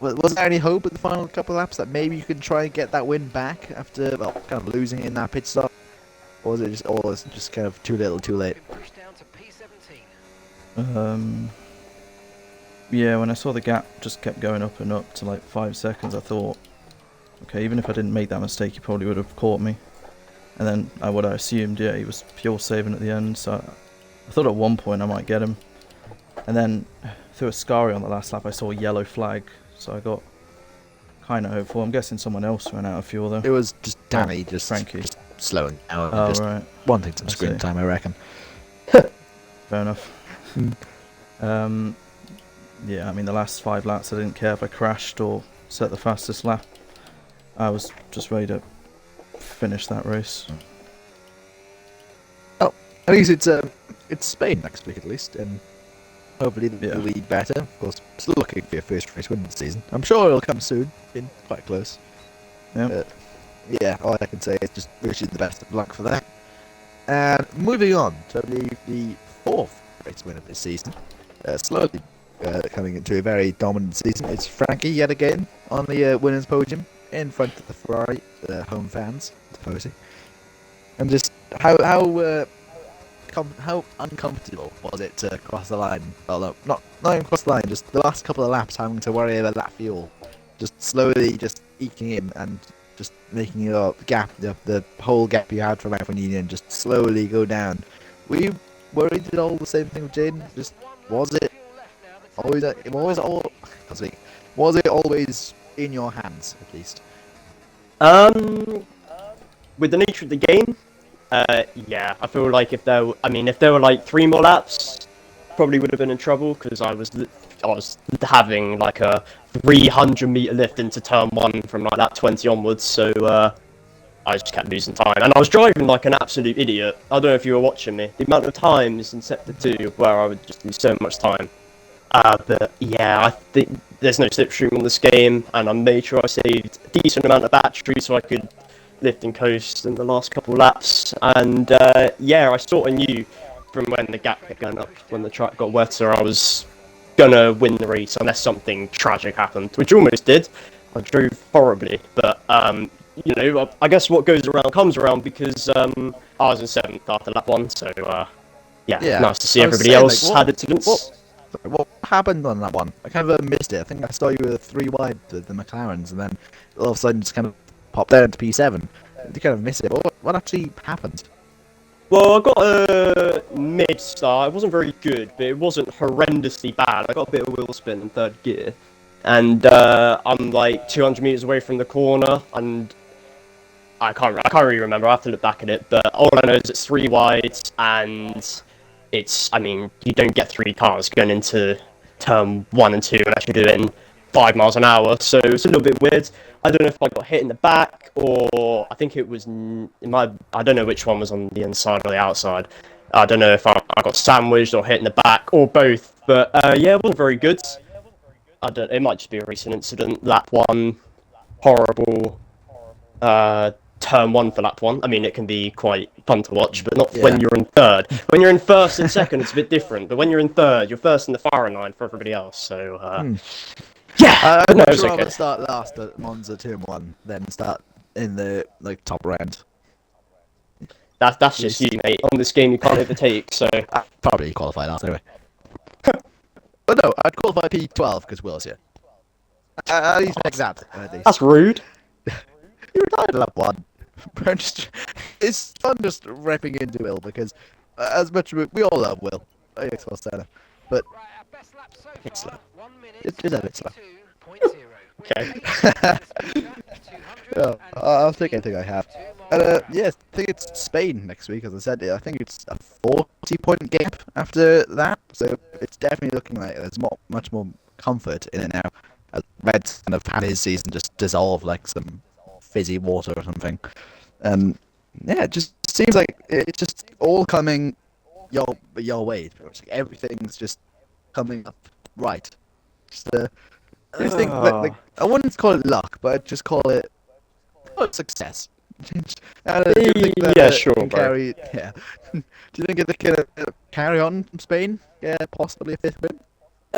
Was there any hope at the final couple of laps that maybe you could try and get that win back after kind of losing it in that pit stop? Or was it just kind of too little, too late? Been pushed down to P17. Yeah, when I saw the gap just kept going up and up to like 5 seconds, I thought, okay, even if I didn't make that mistake, he probably would have caught me. And then what I assumed, yeah, he was pure saving at the end, so I thought at one point I might get him. And then through a Scari on the last lap, I saw a yellow flag, so I got kind of hopeful. I'm guessing someone else ran out of fuel though. It was just Danny, Frankie. just slowing down, Oh, just right. wanting some I screen see. time, I reckon. Fair enough. Yeah, I mean, the last 5 laps, I didn't care if I crashed or set the fastest lap. I was just ready to finish that race. Oh, at least it's Spain next week at least, and hopefully it'll be better. Of course, still looking for your first race win of the season. I'm sure it'll come soon. Been quite close. Yeah. Yeah, all I can say is just wish you the best of luck for that. And moving on to the 4th race win of this season, slowly coming into a very dominant season. It's Frankie yet again on the winners' podium in front of the Ferrari home fans, supposedly. And just how uncomfortable was it to cross the line? Well, no, not even cross the line. Just the last couple of laps having to worry about that fuel, just slowly just eking in and just making your gap, the whole gap you had from F1 Union, just slowly go down. Were you worried at all the same thing with Jaden? Just was it always was it always in your hands at least? With the nature of the game, yeah, I feel like if there were like 3 more laps, probably would have been in trouble because I was having like a 300-meter lift into turn 1 from like lap 20 onwards, so I just kept losing time, and I was driving like an absolute idiot. I don't know if you were watching me. The amount of times in sector 2 where I would just lose so much time. But yeah, I think there's no slipstream on this game, and I made sure I saved a decent amount of battery so I could lift and coast in the last couple laps. And yeah, I sort of knew from when the gap kept going up, when the track got wetter, I was gonna win the race unless something tragic happened, which almost did. I drove horribly, but you know, I guess what goes around comes around, because I was in 7th after lap 1, so yeah, nice to see everybody else had incidents. What happened on that one? I kind of missed it. I think I saw you were 3 wide, the McLarens, and then all of a sudden just kind of popped down to P7. You kind of missed it. What actually happened? Well, I got a mid start. It wasn't very good, but it wasn't horrendously bad. I got a bit of wheel spin in 3rd gear, and I'm like 200 meters away from the corner, and I can't really remember. I have to look back at it, but all I know is it's 3 wide, and I mean, you don't get 3 cars going into turn 1 and 2 unless you do it in 5 miles an hour, so it's a little bit weird. I don't know if I got hit in the back, or I think it was I don't know which one was on the inside or the outside. I don't know if I got sandwiched or hit in the back, or both, but yeah, it wasn't very good. It might just be a recent incident. Lap 1, horrible. Turn 1 for lap 1. I mean, it can be quite fun to watch, but not when you're in 3rd. When you're in 1st and 2nd, it's a bit different. But when you're in 3rd, you're first in the firing line for everybody else. So, yeah. I'd No, much it's rather okay. start last at Monza Turn 1 than start in the top round. That's just you, mate. On this game, you can't overtake. So, I'd probably qualify last anyway. But no, I'd qualify P12 because Will's here. At least exact. At least. that's rude. You retired at lap 1. It's fun just repping into Will because as much as we all love Will, EXFL Stanley, but Right, our best lap so it's far. slow. 1 minute. It is a bit slow. 2.0. Okay. Yeah, I'll take anything I have. And yeah, I think it's Spain next week, as I said. I think it's a 40-point gap after that, so it's definitely looking like there's much more comfort in it now. As Red's kind of had his season just dissolve like some fizzy water or something. And yeah, it just seems like it's just all coming your way. Like everything's just coming up right. Just I just think like I wouldn't call it luck, but I'd just call it success. Do you think that, Yeah, sure, can bro. carry, yeah. Do you think it can carry on from Spain? Yeah, possibly a 5th win.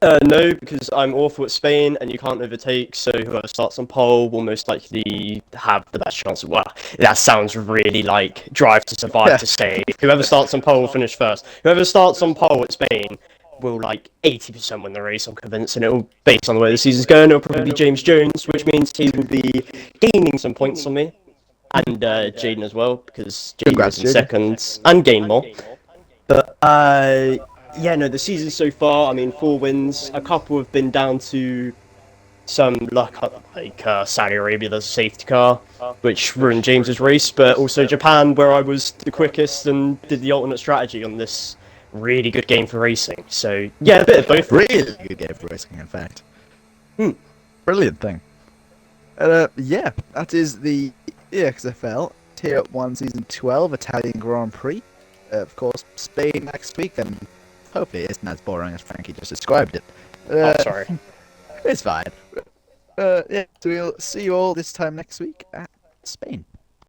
No, because I'm awful at Spain and you can't overtake, so whoever starts on pole will most likely have the best chance of, well, that sounds really like Drive to Survive to say. Whoever starts on pole will finish first. Whoever starts on pole at Spain will like 80% win the race, I'm convinced, and it'll, based on the way the season's going, it'll probably be James Jones, which means he will be gaining some points on me, and Jaden as well, because Jaden Congrats, was in Jaden. second, and gained more. But, yeah, no, the season so far, I mean, 4 wins. A couple have been down to some luck, like Saudi Arabia, there's a safety car, which ruined James's race, but also Japan, where I was the quickest and did the alternate strategy on this really good game for racing. So, yeah, a bit of both. Really good game for racing, in fact. Brilliant thing. Yeah, that is the EXFL Tier 1 Season 12 Italian Grand Prix. Of course, Spain next week, and hopefully it isn't as boring as Frankie just described it. Oh, sorry. It's fine. Yeah, so we'll see you all this time next week at Spain.